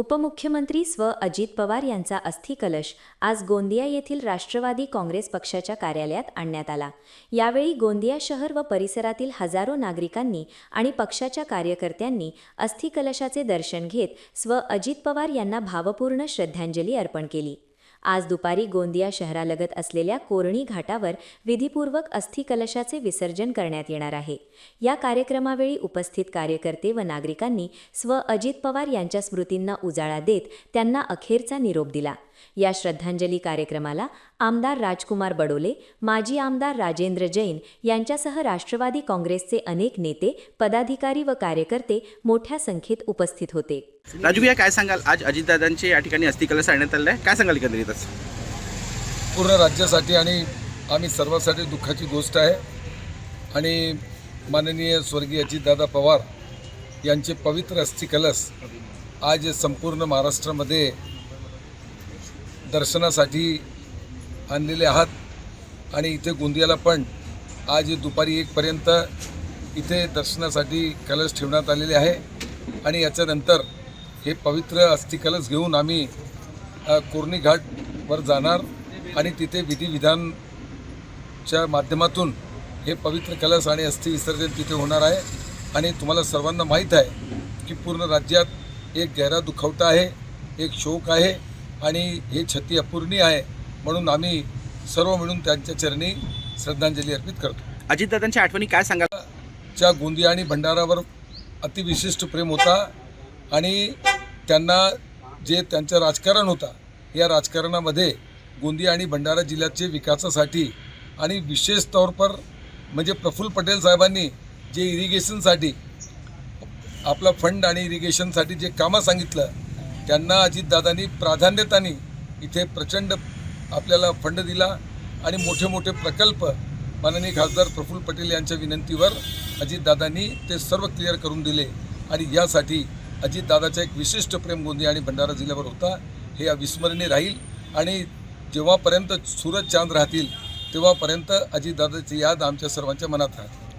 उपमुख्यमंत्री अजित पवार यांचा अस्थिकलश आज गोंदिया येथील राष्ट्रवादी काँग्रेस पक्षाच्या कार्यालयात आणण्यात आला। यावेळी गोंदिया शहर व परिसरातील हजारो नागरिकांनी आणि पक्षाच्या कार्यकर्त्यांनी अस्थिकलशाचे दर्शन घेत अजित पवार यांना भावपूर्ण श्रद्धांजली अर्पण केली। आज दुपारी गोंदिया शहरालगत असलेल्या कोरणी घाटावर विधिपूर्वक अस्थिकलशाचे विसर्जन करण्यात येणार आहे। या कार्यक्रमावेळी उपस्थित कार्यकर्ते व नागरिकांनी अजित पवार यांच्या स्मृतींना उजाळा देत त्यांना अखेरचा निरोप दिला। या श्रद्धांजली कार्यक्रमाला आमदार राजकुमार बडोले, माजी आमदार राजेंद्र जैन यांच्यासह राष्ट्रवादी काँग्रेसचे अनेक नेते, पदाधिकारी व कार्यकर्ते मोठ्या संख्येत उपस्थित होते। राजू भैया, काय सांगाल? आज अजितदादांचे या ठिकाणी अस्थिकलश आणण्यात आले आहे, काय सांगाल एकंदरीतच? पूर्ण राज्यासाठी आणि आम्ही सर्वांसाठी दुःखाची गोष्ट आहे आणि माननीय स्वर्गीय अजितदादा पवार यांचे पवित्र अस्थिकलश आज संपूर्ण महाराष्ट्रामध्ये दर्शनासाठी आणलेले आहात आणि इथे गोंदियाला पण आज दुपारी 1 पर्यंत इथे दर्शनासाठी कलश ठेवण्यात आलेले आहे आणि याच्यानंतर हे पवित्र अस्थिकलश घेऊन आम्ही कोरणी घाटवर जाणार आणि तिथे विधिविधानच्या माध्यमातून हे पवित्र कलश आणि अस्थि विसर्जन तिथे होणार आहे। आणि तुम्हाला सर्वांना माहीत आहे की पूर्ण राज्यात एक गहरा दुखवटा आहे, एक शोक आहे आणि हे क्षती अपूर्णी आहे, म्हणून आम्ही सर्व मिळून त्यांच्या चरणी श्रद्धांजली अर्पित करतो। अजितदादांच्या आठवणी काय सांगाल? च्या गोंदिया आणि भंडारावर अतिविशिष्ट प्रेम होता आणि त्यांना जे त्यांचं राजकारण होता, या राजकारणामध्ये गोंदिया आणि भंडारा जिल्ह्याचे विकासासाठी आणि विशेष तौर पर म्हणजे प्रफुल्ल पटेल साहेबांनी जे इरिगेशनसाठी आपला फंड आणि इरिगेशनसाठी जे कामं सांगितलं, त्यांना अजितदादांनी प्राधान्यताने इथे प्रचंड आपल्याला फंड दिला आणि मोठे मोठे प्रकल्प माननीय खासदार प्रफुल्ल पटेल यांच्या विनंतीवर अजितदादांनी ते सर्व क्लिअर करून दिले आणि यासाठी अजितदादाचं एक विशिष्ट प्रेम गोंदिया आणि भंडारा जिल्ह्यावर होता, हे अविस्मरणीय राहील आणि जेव्हापर्यंत सूरज चांद राहतील तेव्हापर्यंत अजितदादाची याद आमच्या सर्वांच्या मनात राहते।